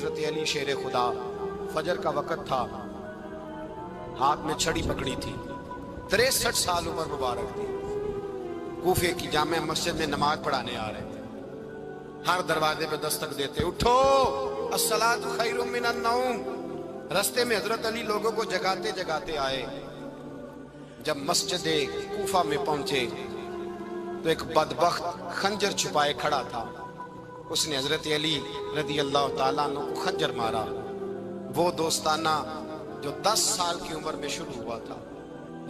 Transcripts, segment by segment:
حضرت علی شیر خدا، فجر کا وقت تھا، ہاتھ میں چھڑی پکڑی تھی، 63 سال عمر مبارک تھی، کوفے کی جامع مسجد میں نماز پڑھانے آ رہے تھے۔ ہر دروازے پہ دستک دیتے، اٹھو الصلاۃ خیر من النوم۔ رستے میں حضرت علی لوگوں کو جگاتے جگاتے آئے۔ جب مسجد کوفہ میں پہنچے تو ایک بدبخت خنجر چھپائے کھڑا تھا، اس نے حضرت علی رضی اللہ تعالیٰ عنہ کو خنجر مارا۔ وہ دوستانہ جو 10 سال کی عمر میں شروع ہوا تھا،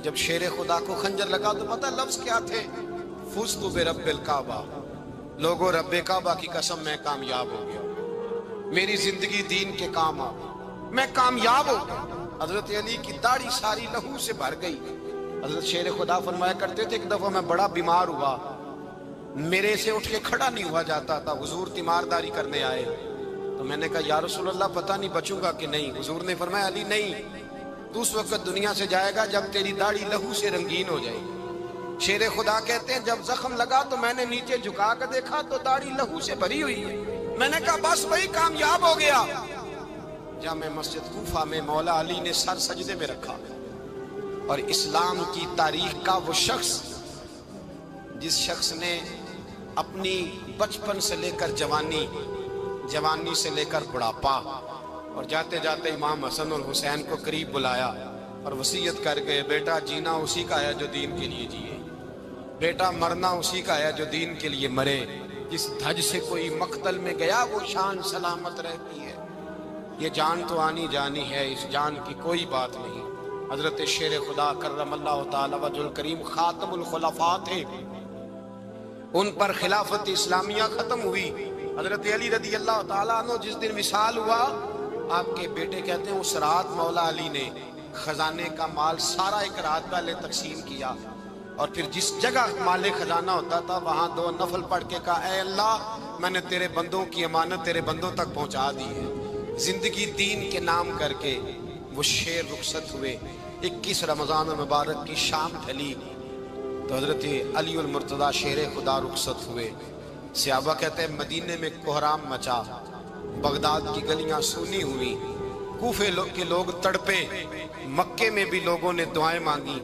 جب شیر خدا کو خنجر لگا تو پتہ لفظ کیا تھے؟ فزت برب الکعبہ، لوگوں رب کعبہ کی قسم میں کامیاب ہو گیا، میری زندگی دین کے کام آ گئی، میں کامیاب ہو گیا۔ حضرت علی کی داڑھی ساری لہو سے بھر گئی۔ حضرت شیر خدا فرمایا کرتے تھے، ایک دفعہ میں بڑا بیمار ہوا، میرے سے اٹھ کے کھڑا نہیں ہوا جاتا تھا، حضور تیمارداری کرنے آئے تو میں نے کہا یا رسول اللہ پتہ نہیں بچوں گا کہ نہیں۔ حضور نے فرمایا علی نہیں، تو اس وقت دنیا سے جائے گا جب تیری داڑھی لہو سے رنگین ہو جائے گی۔ شیر خدا کہتے ہیں جب زخم لگا تو میں نے نیچے جھکا کر دیکھا تو داڑھی لہو سے بھری ہوئی ہے، میں نے کہا بس وہی کامیاب ہو گیا۔ جامع مسجد کوفہ میں مولا علی نے سر سجدے میں رکھا، اور اسلام کی تاریخ کا وہ شخص جس شخص نے اپنی بچپن سے لے کر جوانی، جوانی سے لے کر بڑھاپا، اور جاتے جاتے امام حسن اور حسین کو قریب بلایا اور وصیت کر گئے، بیٹا جینا اسی کا ہے جو دین کے لیے جیے، بیٹا مرنا اسی کا ہے جو دین کے لیے مرے، جس دھج سے کوئی مقتل میں گیا وہ شان سلامت رہتی ہے، یہ جان تو آنی جانی ہے، اس جان کی کوئی بات نہیں۔ حضرت شیر خدا کرم اللہ تعالی وجہ الکریم خاتم الخلفاء تھے، ان پر خلافت اسلامیہ ختم ہوئی۔ حضرت علی رضی اللہ تعالیٰ عنہ جس دن وصال ہوا، آپ کے بیٹے کہتے ہیں اس رات مولا علی نے خزانے کا مال سارا ایک رات پہلے تقسیم کیا، اور پھر جس جگہ مال خزانہ ہوتا تھا وہاں 2 نفل پڑھ کے کہا اے اللہ میں نے تیرے بندوں کی امانت تیرے بندوں تک پہنچا دی ہے۔ زندگی دین کے نام کر کے وہ شیر رخصت ہوئے۔ 21 رمضان المبارک کی شام ڈھلی تو حضرت علی المرتضیٰ شیر خدا رخصت ہوئے۔ صحابہ کہتے ہیں مدینے میں کوہرام مچا، بغداد کی گلیاں سونی ہوئی، کوفے کے لوگ تڑپے، مکے میں بھی لوگوں نے دعائیں مانگی۔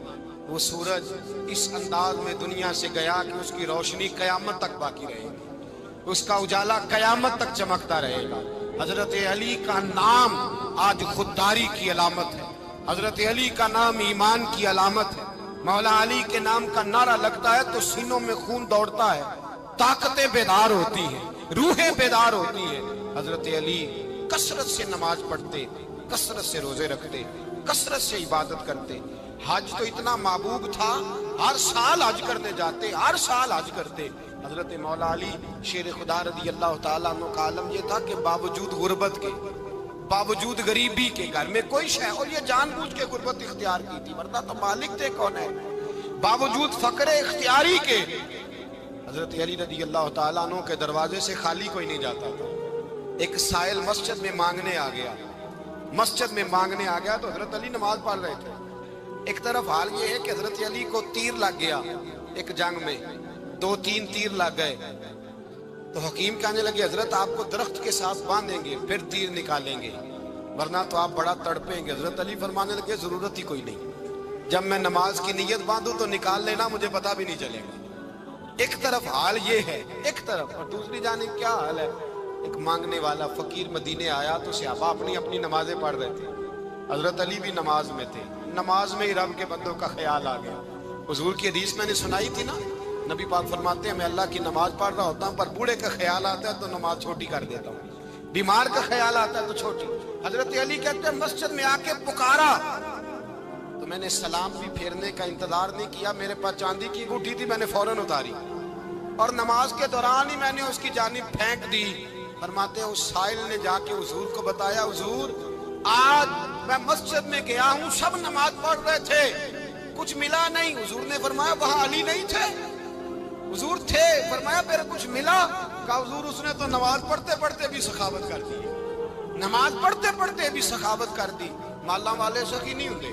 وہ سورج اس انداز میں دنیا سے گیا کہ اس کی روشنی قیامت تک باقی رہے گی، اس کا اجالا قیامت تک چمکتا رہے گا۔ حضرت علی کا نام آج خودداری کی علامت ہے، حضرت علی کا نام ایمان کی علامت ہے۔ مولا علی کے نام کا نعرہ لگتا ہے تو سینوں میں خون دوڑتا ہے، طاقتیں بیدار ہوتی ہیں، روحیں بیدار ہوتی ہیں۔ حضرت علی کثرت سے نماز پڑھتے، کثرت سے روزے رکھتے، کثرت سے عبادت کرتے۔ حج تو اتنا محبوب تھا، ہر سال حج کرنے جاتے، ہر سال حج کرتے۔ حضرت مولا علی شیر خدا رضی اللہ تعالیٰ عنہ کا عالم یہ تھا کہ باوجود غربت کے، باوجود غریبی کے، گھر میں کوئی شے، اور یہ جان بوجھ کے غربت اختیار کی تھی ورنہ تو مالک تھے کون ہے، باوجود فقر اختیاری کے حضرت علی رضی اللہ تعالیٰ عنہ کے دروازے سے خالی کوئی نہیں جاتا تھا۔ ایک سائل مسجد میں مانگنے آ گیا، مسجد میں مانگنے آ گیا تو حضرت علی نماز پڑھ رہے تھے۔ ایک طرف حال یہ ہے کہ حضرت علی کو تیر لگ گیا، ایک جنگ میں 2-3 تیر لگ گئے تو حکیم کہنے لگے حضرت آپ کو درخت کے ساتھ باندھیں گے پھر تیر نکالیں گے ورنہ تو آپ بڑا تڑپیں گے۔ حضرت علی فرمانے لگے ضرورت ہی کوئی نہیں، جب میں نماز کی نیت باندھوں تو نکال لینا، مجھے پتہ بھی نہیں چلے گا۔ ایک طرف حال یہ ہے، ایک طرف، اور دوسری جانب کیا حال ہے؟ ایک مانگنے والا فقیر مدینے آیا تو صحابہ اپنی اپنی نمازیں پڑھ رہے تھے، حضرت علی بھی نماز میں تھے۔ نماز میں ہی رب کے بندوں کا خیال آ گیا۔ حضور کی حدیث میں نے سنائی تھی نا، نبی پاک فرماتے ہیں میں اللہ کی نماز پڑھ رہا ہوتا ہوں پر بوڑھے کا خیال آتا ہے تو نماز چھوٹی کر دیتا ہوں، بیمار کا خیال آتا ہے تو چھوٹی۔ حضرت علی کہتے ہیں مسجد میں آ کے پکارا تو میں نے سلام بھی پھیرنے کا انتظار نہیں کیا، میرے پاس چاندی کی انگوٹھی تھی، میں نے فوراً اتاری اور نماز کے دوران ہی میں نے اس کی جانب پھینک دی۔ فرماتے ہیں اس سائل نے جا کے حضور کو بتایا حضور آج میں مسجد میں گیا ہوں، سب نماز پڑھ رہے تھے، کچھ ملا نہیں۔ حضور نے فرمایا وہاں علی نہیں تھے؟ حضور تھے۔ فرمایا پھر کچھ ملا؟ کہا حضور اس نے تو نماز پڑھتے پڑھتے بھی سخاوت کر دی، نماز پڑھتے پڑھتے بھی سخاوت کر دی۔ مالاں والے سخی نہیں ہوندے،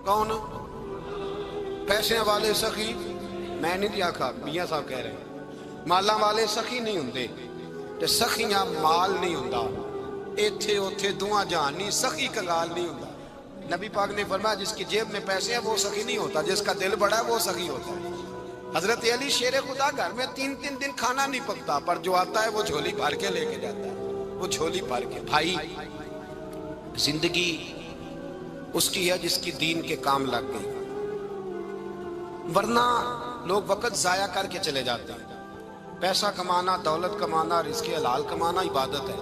کون؟ پیسے والے سخی میں نہیں دیا کھا، میاں صاحب کہہ رہے ہیں مالاں والے سخی نہیں ہوندے، تے سخیاں مال نہیں ہوندا، ایتھے اوتھے دعا جہان نہیں، سخی کنگال نہیں ہوتا۔ نبی پاک نے فرمایا جس کی جیب میں پیسے ہیں وہ سخی نہیں ہوتا، جس کا دل بڑا ہے وہ سخی ہوتا ہے۔ حضرت علی شیر خدا گھر میں 3 دن کھانا نہیں پکتا، پر جو آتا ہے وہ جھولی بھر کے لے کے جاتا ہے، وہ جھولی بھر کے۔ بھائی زندگی اس کی ہے جس کی دین کے کام لگ گئی، ورنہ لوگ وقت ضائع کر کے چلے جاتے ہیں۔ پیسہ کمانا، دولت کمانا، رزق حلال کمانا عبادت ہے،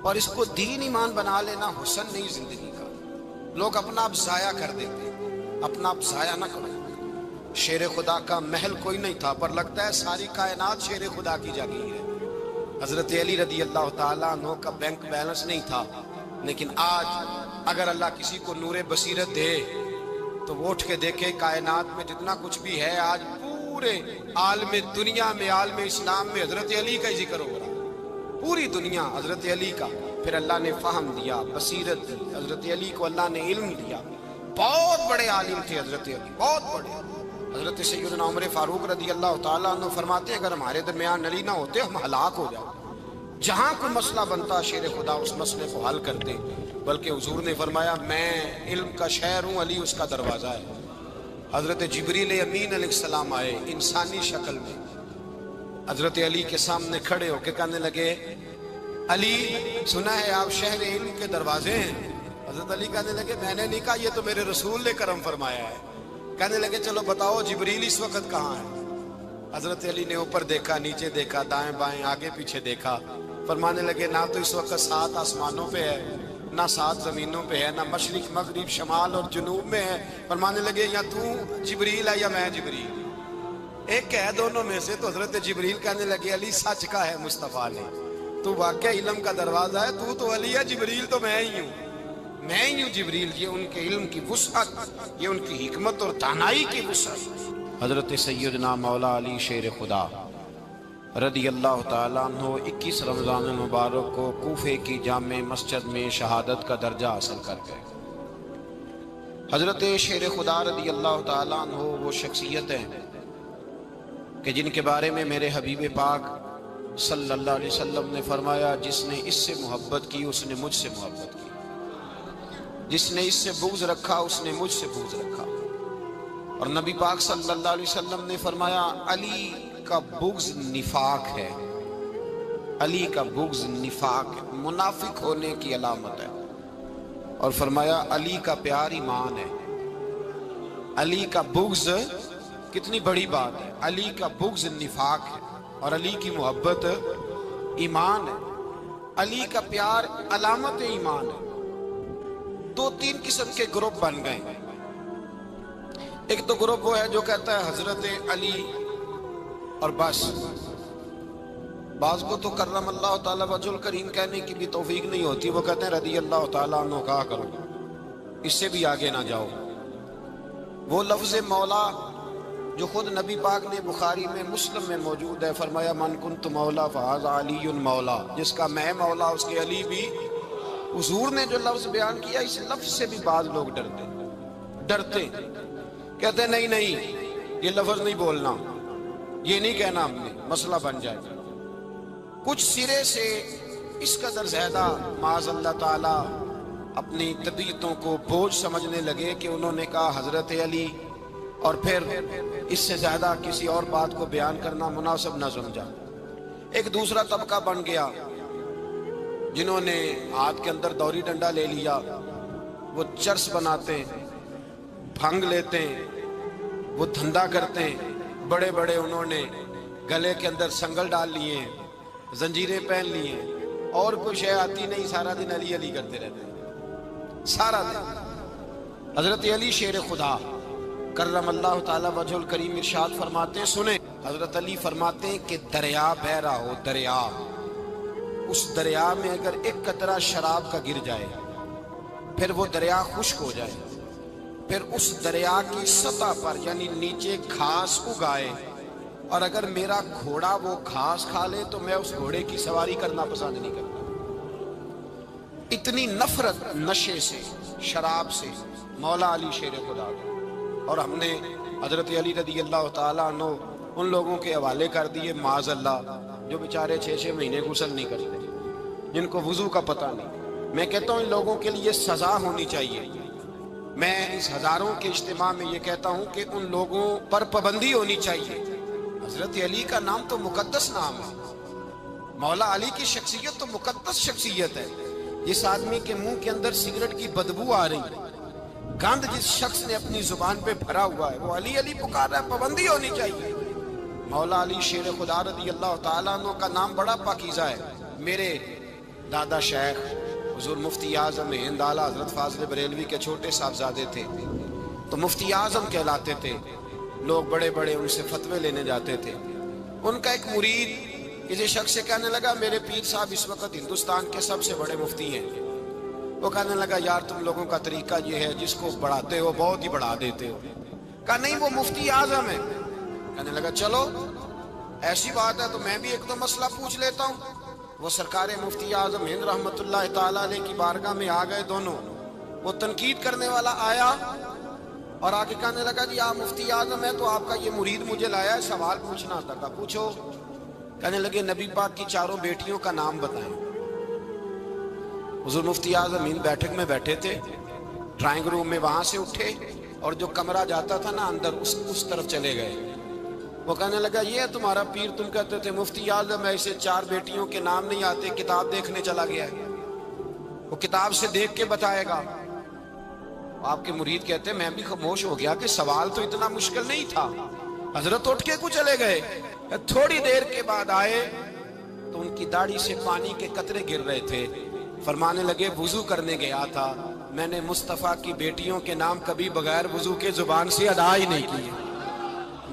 اور اس کو دین ایمان بنا لینا حسن نہیں زندگی کا۔ لوگ اپنا آپ ضائع کر دیتے ہیں، اپنا آپ ضائع نہ کرو۔ شیر خدا کا محل کوئی نہیں تھا، پر لگتا ہے ساری کائنات شیر خدا کی جاگیر ہے۔ حضرت علی رضی اللہ تعالیٰ عنہ کا بینک بیلنس نہیں تھا، لیکن آج اگر اللہ کسی کو نور بصیرت دے تو وہ اٹھ کے دیکھے کائنات میں جتنا کچھ بھی ہے، آج پورے عالم دنیا میں، عالم اسلام میں حضرت علی کا ہی ذکر ہو رہا ہے، پوری دنیا حضرت علی کا۔ پھر اللہ نے فہم دیا، بصیرت دی، حضرت علی کو اللہ نے علم دیا۔ بہت بڑے عالم تھے حضرت علی، بہت بڑے۔ حضرت سیدنا عمر فاروق رضی اللہ تعالیٰ عنہ فرماتے ہیں اگر ہمارے درمیان علی نہ ہوتے ہم ہلاک ہو جاتے، جہاں کوئی مسئلہ بنتا شیر خدا اس مسئلے کو حل کرتے۔ بلکہ حضور نے فرمایا میں علم کا شہر ہوں، علی اس کا دروازہ ہے۔ حضرت جبریل امین علیہ السلام آئے انسانی شکل میں، حضرت علی کے سامنے کھڑے ہو کے کہنے لگے علی سنا ہے آپ شہر علم کے دروازے ہیں؟ حضرت علی کہنے لگے میں نے نہیں کہا، یہ تو میرے رسول نے کرم فرمایا ہے۔ کہنے لگے چلو بتاؤ جبریل اس وقت کہاں ہے؟ حضرت علی نے اوپر دیکھا، نیچے دیکھا، دائیں بائیں آگے پیچھے دیکھا، فرمانے لگے نہ تو اس وقت 7 آسمانوں پہ ہے، نہ 7 زمینوں پہ ہے، نہ مشرق مغرب شمال اور جنوب میں ہے۔ فرمانے لگے یا تو جبریل ہے یا میں جبریل، ایک ہے دونوں میں سے۔ تو حضرت جبریل کہنے لگے علی سچ کا ہے مصطفیٰ نے، تو واقعہ علم کا دروازہ ہے، تو علی ہے، جبریل تو میں ہی ہوں، میں ہی ہوں جبریل۔ یہ ان کے علم کی وسعت، یہ ان کی حکمت اور دانائی کی وسعت۔ حضرت سیدنا مولا علی شیر خدا رضی اللہ تعالیٰ عنہ 21 رمضان المبارک کو کوفے کی جامع مسجد میں شہادت کا درجہ حاصل کر گئے۔ حضرت شیر خدا رضی اللہ تعالیٰ عنہ وہ شخصیت ہیں کہ جن کے بارے میں میرے حبیب پاک صلی اللہ علیہ وسلم نے فرمایا جس نے اس سے محبت کی اس نے مجھ سے محبت کی، جس نے اس سے بغض رکھا اس نے مجھ سے بغض رکھا۔ اور نبی پاک صلی اللہ علیہ وسلم نے فرمایا علی کا بغض نفاق ہے، علی کا بغض نفاق ہے، منافق ہونے کی علامت ہے۔ اور فرمایا علی کا پیار ایمان ہے، علی کا بغض کتنی بڑی بات ہے، علی کا بغض نفاق ہے اور علی کی محبت ایمان ہے، علی کا پیار علامت ایمان ہے۔ 2-3 قسم کے گروپ بن گئے۔ ایک تو گروپ وہ ہے جو کہتا ہے حضرت علی اور بس، بعض کو تو کرم اللہ تعالیٰ وجہ الکریم کہنے کی بھی توفیق نہیں ہوتی، وہ کہتے ہیں رضی اللہ تعالیٰ عنہ کہا کرو، اس سے بھی آگے نہ جاؤ۔ وہ لفظ مولا جو خود نبی پاک نے بخاری میں مسلم میں موجود ہے، فرمایا من کنت مولا فہذا علی مولا، جس کا میں مولا اس کے علی بھی۔ حضور نے جو لفظ بیان کیا اس لفظ سے بھی بعض لوگ ڈرتے کہتے نہیں نہیں یہ لفظ نہیں بولنا، یہ نہیں کہنا ہم نے، مسئلہ بن جائے۔ کچھ سرے سے اس قدر زیادہ معاذ اللہ تعالی اپنی طبیعتوں کو بوجھ سمجھنے لگے کہ انہوں نے کہا حضرت علی، اور پھر اس سے زیادہ کسی اور بات کو بیان کرنا مناسب نہ سمجھا۔ ایک دوسرا طبقہ بن گیا جنہوں نے ہاتھ کے اندر دوری ڈنڈا لے لیا، وہ چرس بناتے ہیں، بھنگ لیتے ہیں، وہ دھندا کرتے ہیں، بڑے بڑے انہوں نے گلے کے اندر سنگل ڈال لیے ہیں، زنجیریں پہن لی ہیں، اور کوئی شے آتی نہیں، سارا دن علی علی کرتے رہتے ہیں سارا دن۔ حضرت علی شیر خدا کرم اللہ تعالی وجہ الکریم ارشاد فرماتے ہیں، سنیں حضرت علی فرماتے ہیں کہ دریا بہ رہا ہو، دریا، اس دریا میں اگر ایک قطرہ شراب کا گر جائے پھر وہ دریا خشک ہو جائے، پھر اس دریا کی سطح پر یعنی نیچے گھاس اگائے، اور اگر میرا گھوڑا وہ گھاس کھا لے تو میں اس گھوڑے کی سواری کرنا پسند نہیں کرتا۔ اتنی نفرت نشے سے، شراب سے مولا علی شیر خدا کو۔ اور ہم نے حضرت علی رضی اللہ تعالیٰ عنہ ان لوگوں کے حوالے کر دیے معاذ اللہ جو بیچارے 6 مہینے غسل نہیں کرتے، جن کو وضو کا پتہ نہیں. میں کہتا ہوں ان لوگوں کے لیے سزا ہونی چاہیے. میں اس ہزاروں کے اجتماع میں یہ کہتا ہوں کہ ان لوگوں پر پابندی ہونی چاہیے. حضرت علی کا نام تو مقدس نام ہے. مولا علی کی شخصیت تو مقدس شخصیت ہے. جس آدمی کے منہ کے اندر سگریٹ کی بدبو آ رہی ہے، گند جس شخص نے اپنی زبان پہ بھرا ہوا ہے، وہ علی علی پکار رہا ہے. پابندی ہونی چاہیے. مولا علی شیر خدا رضی اللہ تعالیٰ عنہ کا نام بڑا پاکیزہ ہے. میرے دادا شیخ حضور مفتی اعظم ہند اعلیٰ حضرت فاضل بریلوی کے چھوٹے صاحبزادے تھے، تو مفتی اعظم کہلاتے تھے. لوگ بڑے بڑے ان سے فتوے لینے جاتے تھے. ان کا ایک مرید کسی شخص سے کہنے لگا میرے پیر صاحب اس وقت ہندوستان کے سب سے بڑے مفتی ہیں. وہ کہنے لگا یار تم لوگوں کا طریقہ یہ ہے، جس کو بڑھاتے ہو بہت ہی بڑھا دیتے ہو. کہا نہیں وہ مفتی اعظم ہے. کہنے لگا چلو ایسی بات ہے تو میں بھی ایک دو مسئلہ پوچھ لیتا ہوں. وہ سرکار مفتی اعظم ہند رحمت اللہ تعالیٰ علیہ کی بارگاہ میں آ گئے دونوں. وہ تنقید کرنے والا آیا اور آ کے کہنے لگا جی آپ مفتی اعظم ہے تو آپ کا یہ مرید مجھے لایا ہے، سوال پوچھنا تھا. کہا پوچھو. کہنے لگے نبی پاک کی چاروں بیٹیوں کا نام بتائیں. حضور مفتی اعظم ہند بیٹھک میں بیٹھے تھے، ڈرائنگ روم میں وہاں سے اٹھے اور جو کمرہ جاتا تھا نا اندر اس طرف چلے گئے. وہ کہنے لگا یہ ہے تمہارا پیر، تم کہتے تھے مفتی اعظم ایسے چار بیٹیوں کے نام نہیں آتے، کتاب دیکھنے چلا گیا ہے، وہ کتاب سے دیکھ کے بتائے گا. آپ کے مرید کہتے ہیں میں بھی خاموش ہو گیا کہ سوال تو اتنا مشکل نہیں تھا. حضرت اٹھ کے کچھ چلے گئے. تھوڑی دیر کے بعد آئے تو ان کی داڑھی سے پانی کے قطرے گر رہے تھے. فرمانے لگے وضو کرنے گیا تھا، میں نے مصطفیٰ کی بیٹیوں کے نام کبھی بغیر وضو کے زبان سے ادا ہی نہیں کیے.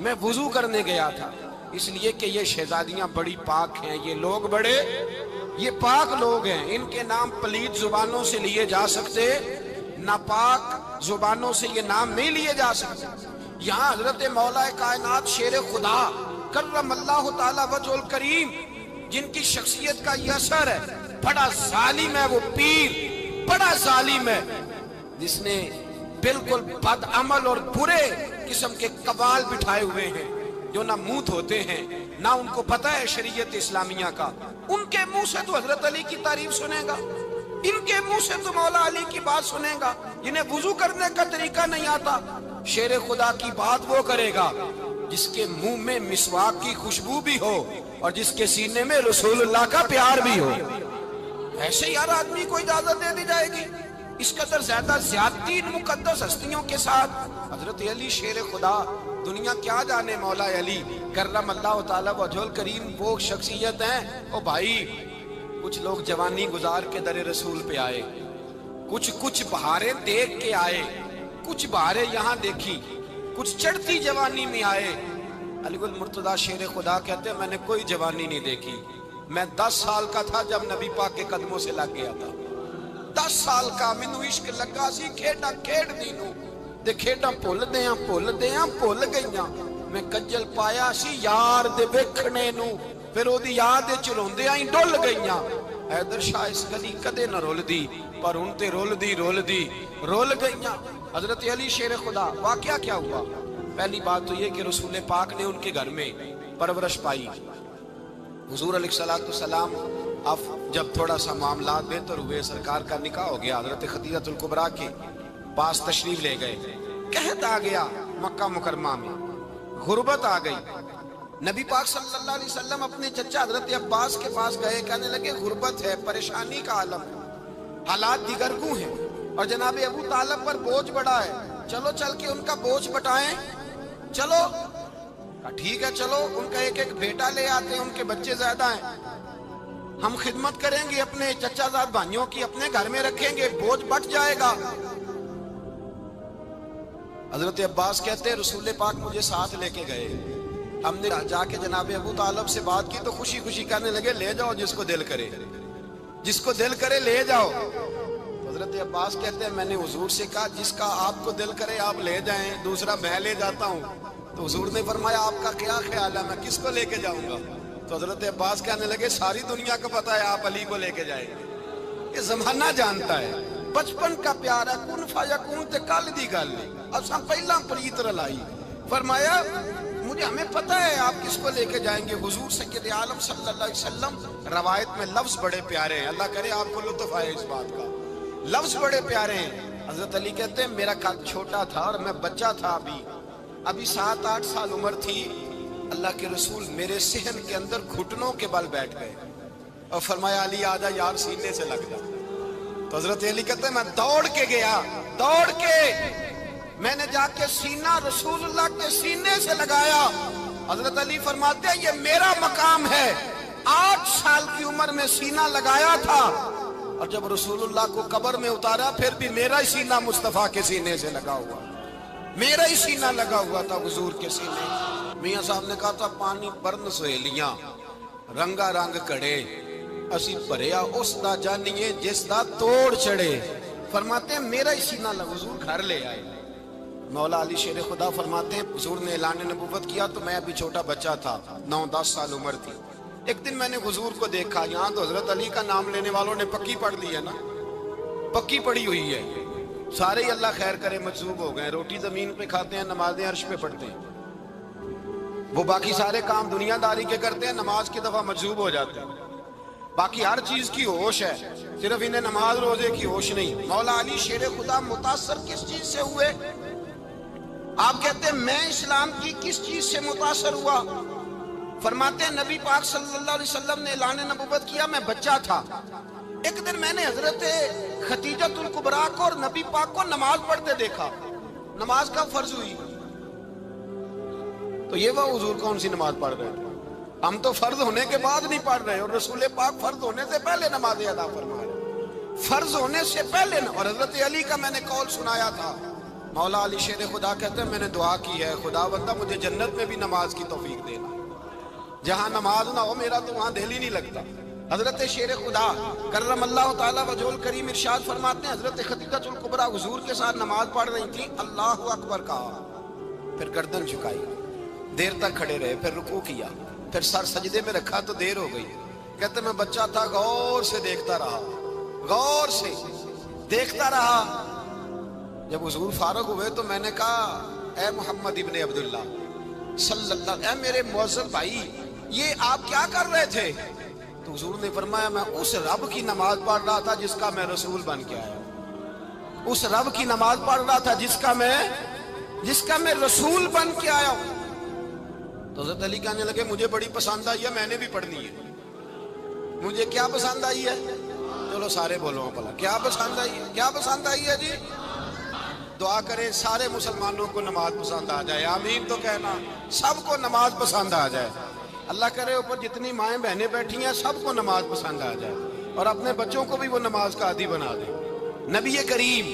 میں وضو کرنے گیا تھا اس لیے کہ یہ شہزادیاں بڑی پاک ہیں، یہ لوگ بڑے یہ پاک لوگ ہیں، ان کے نام پلیت زبانوں سے لیے جا سکتے، ناپاک زبانوں سے یہ نام نہیں لیے جا سکتے. یہاں حضرت مولا کائنات شیر خدا کرم اللہ تعالی وجہ الکریم جن کی شخصیت کا یہ اثر ہے، بڑا ظالم ہے وہ پیر، بڑا ظالم ہے جس نے بالکل بد عمل اور برے قسم کے قبال بٹھائے ہوئے ہیں، جو نہ منہ دھوتے ہیں نہ ان کو پتہ ہے شریعت اسلامیہ کا. ان کے منہ سے تو حضرت علی کی تعریف سنے گا، ان کے منہ سے تو مولا علی کی بات سنے گا. جنہیں وضو کرنے کا طریقہ نہیں آتا، شیر خدا کی بات وہ کرے گا جس کے منہ میں مسواک کی خوشبو بھی ہو اور جس کے سینے میں رسول اللہ کا پیار بھی ہو. ایسے یار آدمی کو اجازت دے دی جائے گی؟ اس قدر زیادہ زیادتی ان مقدس ہستیوں کے ساتھ. حضرت علی شیر خدا، دنیا کیا جانے مولا علی کرم اللہ تعالی وجہ الکریم وہ شخصیت ہیں. او بھائی کچھ لوگ جوانی گزار کے در رسول پہ آئے، کچھ بہاریں دیکھ کے آئے، کچھ بہاریں یہاں دیکھی، کچھ چڑھتی جوانی میں آئے. علی المرتضیٰ شیر خدا کہتے ہیں میں نے کوئی جوانی نہیں دیکھی. میں 10 سال کا تھا جب نبی پاک کے قدموں سے لگ گیا تھا. 10 سال کا مینوں عشق لگا سی، کھیڈاں کھیڈ دی نوں تے کھیڈاں بھول گئیاں. میں کجل پایا سی یار دے ویکھنے نوں، پھر او دی یاد وچ روندیاں ہی ڈل گئیاں. حیدر شاہ اس گلی کدے نہ رول دی، پر ہن تے رول دی رول گئیاں. حضرت علی شیر خدا، واقعہ کیا ہوا؟ پہلی بات تو یہ کہ رسول پاک نے ان کے گھر میں پرورش پائی. حضور علیہ السلام اب جب تھوڑا سا معاملات بہتر ہوئے، سرکار کا نکاح ہو گیا، حضرت خدیجہ الکبریٰ کے پاس تشریف لے گئے. قحط آ گیا مکہ مکرمہ میں، غربت آ گئی. نبی پاک صلی اللہ علیہ وسلم اپنے چچا حضرت عباس کے پاس گئے، کہنے لگے غربت ہے، پریشانی کا عالم ہے، حالات دیگرگوں ہیں اور جناب ابو طالب پر بوجھ بڑا ہے، چلو چل کے ان کا بوجھ بٹائیں. چلو ٹھیک ہے، چلو ان کا ایک بیٹا لے آتے ہیں، ان کے بچے زیادہ ہیں، ہم خدمت کریں گے اپنے چچا زاد بھائیوں کی، اپنے گھر میں رکھیں گے، بوجھ بٹ جائے گا. حضرت عباس کہتے ہیں رسول پاک مجھے ساتھ لے کے گئے. ہم نے جا کے جناب ابو طالب سے بات کی تو خوشی خوشی کہنے لگے لے جاؤ جس کو دل کرے لے جاؤ. حضرت عباس کہتے ہیں میں نے حضور سے کہا جس کا آپ کو دل کرے آپ لے جائیں، دوسرا میں لے جاتا ہوں. تو حضور نے فرمایا آپ کا کیا خیال ہے، میں کس کو لے کے جاؤں گا؟ تو حضرت عباس کہنے لگے ساری دنیا کو پتا ہے آپ علی کو لے کے جائیں گے. یہ زمانہ جانتا ہے، بچپن کا پیار ہے، کن فیکون تے کل دی گل اساں پہلا پریت رلائی. فرمایا ہمیں پتہ ہے آپ کس کو لے کے جائیں گے. حضور سید عالم صلی اللہ علیہ وسلم روایت میں لفظ بڑے پیارے ہیں، اللہ کرے آپ کو لطف آئے اس بات کا، لفظ بڑے پیارے ہیں۔ حضرت علی کہتے ہیں میرا قد چھوٹا تھا اور میں بچہ تھا، ابھی 7-8 سال عمر تھی، اللہ کے رسول میرے صحن کے اندر گھٹنوں کے بل بیٹھ گئے اور فرمایا علی آجا یار سینے سے لگ جا۔ تو حضرت علی کہتے ہیں میں دوڑ کے گیا، دوڑ کے میں نے جا کے سینہ رسول اللہ کے سینے سے لگایا۔ حضرت علی فرماتے ہیں یہ میرا مقام ہے، 8 سال کی عمر میں سینہ لگایا تھا، اور جب رسول اللہ کو قبر میں اتارا پھر بھی میرا ہی سینہ مصطفیٰ کے سینے سے لگا ہوا، میرا ہی سینہ لگا ہوا تھا حضور کے سینے۔ میاں صاحب نے کہا تھا پانی برن سہیلیاں رنگا رنگ کڑے، اسی بھریا اس دا جانیے جس دا توڑ چڑھے۔ فرماتے ہیں میرا ہی سینہ لگا، حضور گھر لے آئے۔ مولا علی شیر خدا فرماتے ہیں حضور نے اعلان نبوت کیا تو میں ابھی چھوٹا بچہ تھا، 9-10 سال عمر تھی۔ ایک دن میں نے حضور کو دیکھا، یہاں تو حضرت علی کا نام لینے والوں نے پکی پڑھ لی ہے نا، پکی پڑھی ہوئی ہے، سارے ہی اللہ خیر کرے مجذوب ہو گئے، روٹی زمین پہ کھاتے ہیں، نمازیں عرش پہ پڑھتے ہیں، وہ باقی سارے کام دنیا داری کے کرتے ہیں، نماز کی دفعہ مجذوب ہو جاتے ہیں، باقی ہر چیز کی ہوش ہے، صرف انہیں نماز روزے کی ہوش نہیں۔ مولا علی شیر خدا متاثر کس چیز سے ہوئے؟ آپ کہتے ہیں میں اسلام کی کس چیز سے متاثر ہوا؟ فرماتے ہیں نبی پاک صلی اللہ علیہ وسلم نے اعلان نبوت کیا، میں بچہ تھا، ایک دن میں نے حضرت خدیجۃ الکبریٰ کو اور نبی پاک کو نماز پڑھتے دیکھا۔ نماز کب فرض ہوئی؟ تو یہ وہ حضور کون سی نماز پڑھ رہے تھے؟ ہم تو فرض ہونے کے بعد نہیں پڑھ رہے، اور رسول پاک فرض ہونے سے پہلے نماز ادا فرما رہے، فرض ہونے سے پہلے۔ اور حضرت علی کا میں نے قول سنایا تھا، مولا علی شیر خدا کہتے ہیں میں نے دعا کی ہے خدا بندہ مجھے جنت میں بھی نماز کی توفیق دینا، جہاں نماز نہ ہو میرا تو وہاں دل ہی نہیں لگتا۔ حضرت شیر خدا کرم اللہ تعالیٰ وجہ الکریم ارشاد فرماتے ہیں حضرت خدیجۃ الکبریٰ حضور کے ساتھ نماز پڑھ رہی تھی، اللہ اکبر کہا، پھر گردن جھکائی، دیر تک کھڑے رہے، پھر رکوع کیا، پھر سر سجدے میں رکھا تو دیر ہو گئی۔ کہتے میں بچہ تھا، غور سے دیکھتا رہا، غور سے دیکھتا رہا۔ جب حضور فارغ ہوئے تو میں نے کہا اے محمد ابن عبداللہ صلی اللہ، اے میرے معزز بھائی یہ آپ کیا کر رہے تھے؟ تو حضور نے فرمایا میں اس رب کی نماز پڑھ رہا تھا جس کا میں رسول بن کے آیا، اس رب کی نماز پڑھ رہا تھا جس کا میں رسول بن کے آیا ہوں۔ تو حضرت علی کہنے لگے مجھے بڑی پسند آئی ہے، میں نے بھی پڑھنی ہے۔ مجھے کیا پسند آئی ہے؟ چلو سارے بولو بھلا کیا پسند آئی ہے؟ کیا پسند آئی ہے جی؟ دعا کریں سارے مسلمانوں کو نماز پسند آ جائے، آمین تو کہنا، سب کو نماز پسند آ جائے۔ اللہ کرے اوپر جتنی مائیں بہنیں بیٹھی ہیں سب کو نماز پسند آ جائے، اور اپنے بچوں کو بھی وہ نماز کا عادی بنا دیں۔ نبی کریم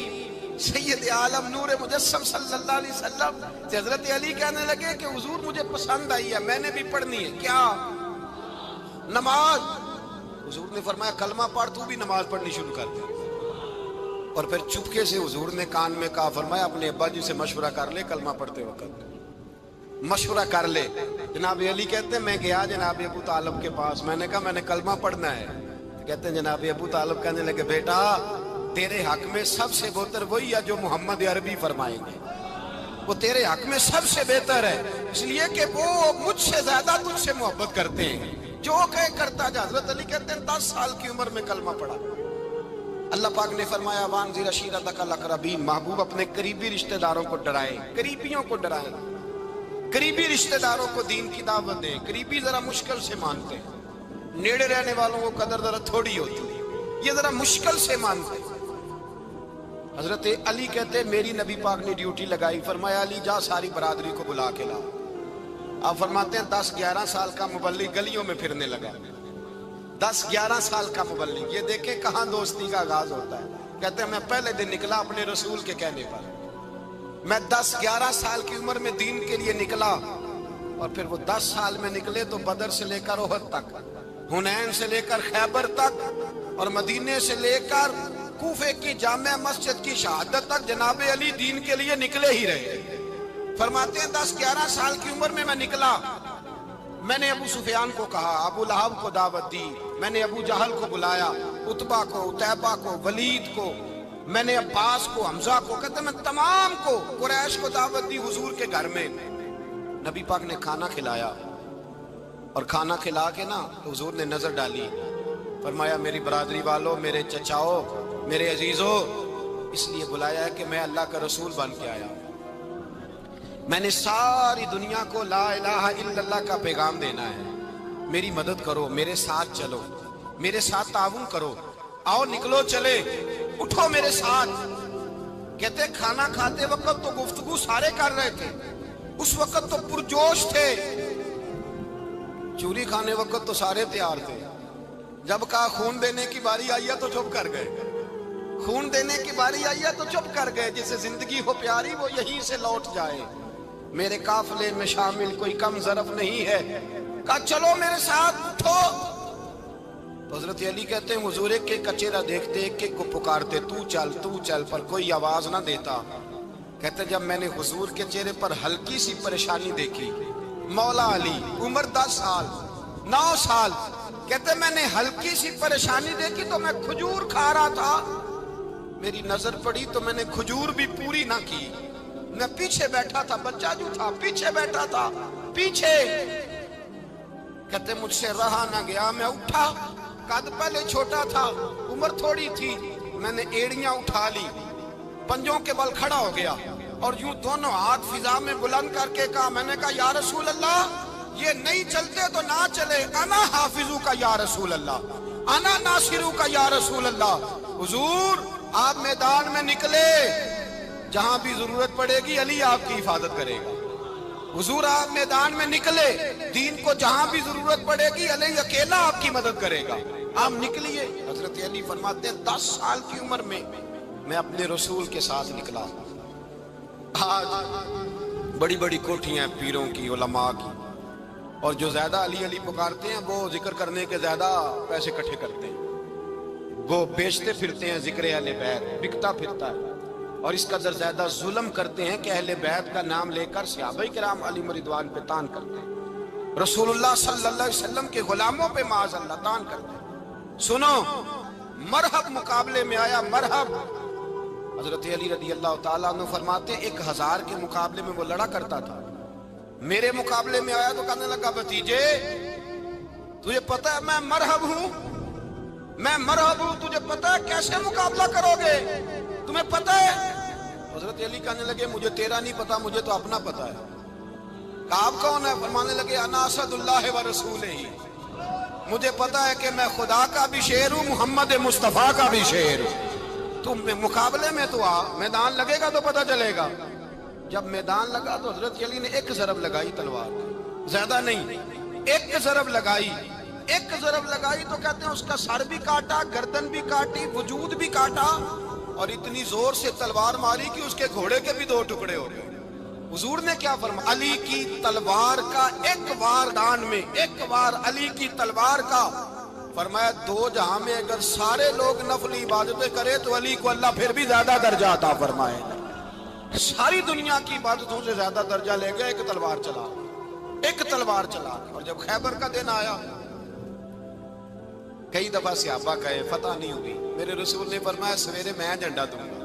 سید عالم نور مجسم صلی اللہ علیہ وسلم سے حضرت علی کہنے لگے کہ حضور مجھے پسند آئی ہے، میں نے بھی پڑھنی ہے۔ کیا؟ نماز۔ حضور نے فرمایا کلمہ پڑھ، تو بھی نماز پڑھنی شروع کر دے۔ اور پھر چپکے سے حضور نے کان میں کہا، فرمایا اپنے ابا جی سے مشورہ کر لے کلمہ پڑھتے وقت، مشورہ کر لے۔ جناب علی کہتے ہیں میں گیا جناب ابو طالب کے پاس، میں نے کہا میں نے کلمہ پڑھنا ہے۔ کہتے ہیں جناب ابو طالب کہنے لگے بیٹا تیرے حق میں سب سے بہتر وہی ہے جو محمد عربی فرمائیں گے، وہ تیرے حق میں سب سے بہتر ہے، اس لیے کہ وہ مجھ سے زیادہ تجھ سے محبت کرتے ہیں، جو کہے کرتا جا۔ حضرت علی کہتے ہیں 10 سال کی عمر میں کلمہ پڑھا۔ اللہ پاک نے فرمایا وانذر عشیرتک الاقربین، محبوب اپنے قریبی رشتہ داروں کو ڈرائیں، قریبیوں کو ڈرائیں، قریبی رشتہ داروں کو دین کی دعوت دیں۔ قریبی ذرا مشکل سے مانتے ہیں، نیڑے رہنے والوں کو قدر ذرا تھوڑی ہوتی ہے، یہ ذرا مشکل سے مانتے ہیں۔ حضرت علی کہتے ہیں میری نبی پاک نے ڈیوٹی لگائی، فرمایا علی جا ساری برادری کو بلا کے لا۔ آپ فرماتے ہیں 10-11 سال کا مبلغ گلیوں میں پھرنے لگا، 10-11 سال کا مبلغ، یہ دیکھیں کہاں دوستی کا آغاز ہوتا ہے۔ کہتے ہیں میں پہلے دن نکلا اپنے رسول کے کہنے پر، میں 10-11 سال کی عمر میں دین کے لیے نکلا، اور پھر وہ 10 سال میں نکلے تو بدر سے لے کر احد تک، حنین سے لے کر خیبر تک، اور مدینے سے لے کر کوفے کی جامع مسجد کی شہادت تک جناب علی دین کے لیے نکلے ہی رہے۔ فرماتے ہیں 10-11 سال کی عمر میں نکلا، میں نے ابو سفیان کو کہا، ابو لہب کو دعوت دی، میں نے ابو جہل کو بلایا، عتبہ کو، عتیبہ کو، ولید کو، میں نے عباس کو، حمزہ کو، کہتے میں تمام کو، قریش کو دعوت دی حضور کے گھر میں۔ نبی پاک نے کھانا کھلایا، اور کھانا کھلا کے نا تو حضور نے نظر ڈالی، فرمایا میری برادری والوں، میرے چچاؤ، میرے عزیزوں، اس لیے بلایا ہے کہ میں اللہ کا رسول بن کے آیا ہوں، میں نے ساری دنیا کو لا الہ الا اللہ کا پیغام دینا ہے، میری مدد کرو، میرے ساتھ چلو، میرے ساتھ تعاون کرو، آؤ نکلو چلے، اٹھو میرے ساتھ۔ کہتے کھانا کھاتے وقت تو گفتگو سارے کر رہے تھے، اس وقت تو پرجوش تھے، چوری کھانے وقت تو سارے تیار تھے، جب کہا خون دینے کی باری آئی ہے تو چپ کر گئے، خون دینے کی باری آئی ہے تو چپ کر گئے، جسے زندگی ہو پیاری وہ یہیں سے لوٹ جائے، میرے قافلے میں شامل کوئی کم ظرف نہیں ہے، کہا چلو میرے ساتھ اٹھو۔ تو حضرت علی کہتے ہیں حضور ایک ایک کا چہرہ دیکھتے، ایک ایک کو پکارتے، تو چل، پر کوئی آواز نہ دیتا۔ کہتے جب میں نے حضور کے چہرے پر ہلکی سی پریشانی دیکھی، مولا علی عمر 10 سال 9 سال، کہتے میں نے ہلکی سی پریشانی دیکھی تو میں کھجور کھا رہا تھا، میری نظر پڑی تو میں نے کھجور بھی پوری نہ کی، میں پیچھے بیٹھا تھا، بچہ جو تھا پیچھے بیٹھا تھا، پیچھے۔ کہتے مجھ سے رہا نہ گیا، میں اٹھا، قد پہلے چھوٹا تھا، عمر تھوڑی تھی، میں نے ایڑیاں اٹھا لی، پنجوں کے بل کھڑا ہو گیا اور یوں دونوں ہاتھ فضا میں بلند کر کے کہا، میں نے کہا یا رسول اللہ یہ نہیں چلتے تو نہ چلے، انا حافظو کا یا رسول اللہ، انا ناصرو کا یا رسول اللہ۔ حضور آپ میدان میں نکلے، جہاں بھی ضرورت پڑے گی علی آپ کی حفاظت کرے گا، حضور آپ میدان میں نکلے، دین کو جہاں بھی ضرورت پڑے گی علی اکیلا آپ کی مدد کرے گا، آپ نکلیے۔ حضرت علی فرماتے ہیں 10 سال کی عمر میں میں اپنے رسول کے ساتھ نکلا۔ آج بڑی بڑی کوٹھیاں پیروں کی، علماء کی، اور جو زیادہ علی علی پکارتے ہیں وہ ذکر کرنے کے زیادہ پیسے اکٹھے کرتے ہیں، وہ بیچتے پھرتے ہیں ذکر اہل بیت، بکتا پھرتا ہے، اور اس قدر زیادہ ظلم کرتے ہیں کہ اہل بیت کا نام لے کر صحابہ کرام علی رضوان پہ تان کرتے ہیں، رسول اللہ صلی اللہ علیہ وسلم کے غلاموں پہ معاذ اللہ تان کرتے ہیں۔ سنو، مرحب مقابلے میں آیا، مرحب۔ حضرت علی رضی اللہ تعالیٰ عنہ فرماتے 1000 کے مقابلے میں وہ لڑا کرتا تھا، میرے مقابلے میں آیا تو کہنے لگا بھتیجے تجھے پتہ ہے میں مرحب ہوں، میں مرحب ہوں، تجھے پتہ ہے کیسے مقابلہ کرو گے، تمہیں پتہ ہے؟ حضرت علی کہنے لگے مجھے تیرا نہیں پتا، مجھے تو اپنا پتا ہے۔ کہا آپ کون ہے؟ فرمانے لگے انا اسد اللہ و رسولہ، مجھے پتا ہے کہ میں خدا کا بھی شیر ہوں، محمد مصطفیٰ کا بھی شیر ہوں، تم مقابلے میں تو آ، میدان لگے گا تو پتہ چلے گا۔ جب میدان لگا تو حضرت علی نے ایک ضرب لگائی تلوار، زیادہ نہیں، ایک ضرب لگائی، ایک ضرب لگائی تو کہتے ہیں اس کا سر بھی کاٹا، گردن بھی کاٹی، وجود بھی کاٹا، اور اتنی زور سے تلوار ماری کہ اس کے گھوڑے کے بھی 2 ٹکڑے ہو گئے۔ حضور نے کیا فرمایا؟ علی کی تلوار کا ایک وار دان میں، ایک وار علی کی تلوار کا، فرمایا 2 جہاں میں اگر سارے لوگ نفلی عبادتیں کرے تو علی کو اللہ پھر بھی زیادہ درجہ عطا فرمائے گا، ساری دنیا کی عبادتوں سے زیادہ درجہ لے گئے ایک تلوار چلا، ایک تلوار چلا۔ اور جب خیبر کا دن آیا، کئی دفعہ صحابہ کہے فتح نہیں ہوئی، میرے رسول نے فرمایا سویرے میں جھنڈا دوں گا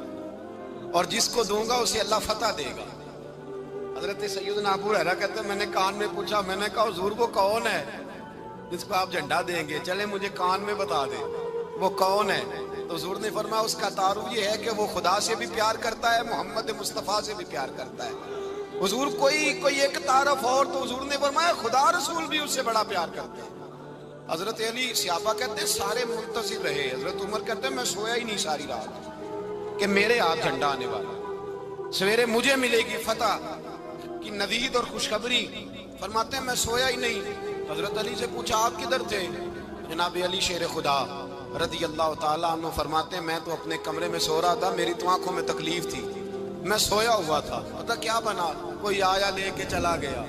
اور جس کو دوں گا اسے اللہ فتح دے گا۔ حضرت سیدنا ابو ہریرہ کہتے ہیں میں نے کان میں پوچھا، میں نے کہا حضور وہ کون ہے جس کو آپ جھنڈا دیں گے، چلے مجھے کان میں بتا دیں وہ کون ہے؟ تو حضور نے فرمایا اس کا تعارف یہ ہے کہ وہ خدا سے بھی پیار کرتا ہے، محمد مصطفیٰ سے بھی پیار کرتا ہے۔ حضور کوئی ایک تعارف اور، تو حضور نے فرمایا خدا رسول بھی اس سے بڑا پیار کرتے ہیں۔ حضرت علی صحابہ کہتے ہیں سارے منتظر رہے، حضرت عمر کہتے ہیں میں سویا ہی نہیں ساری رات کہ میرے ہاتھ جھنڈا آنے والا، سویرے مجھے ملے گی فتح کی نوید اور خوشخبری۔ فرماتے ہیں میں سویا ہی نہیں۔ حضرت علی سے پوچھا آپ کدھر تھے؟ جناب علی شیر خدا رضی اللہ تعالیٰ عنہ فرماتے ہیں میں تو اپنے کمرے میں سو رہا تھا، میری تو آنکھوں میں تکلیف تھی، میں سویا ہوا تھا، پتہ کیا بنا، کوئی آیا لے کے چلا گیا،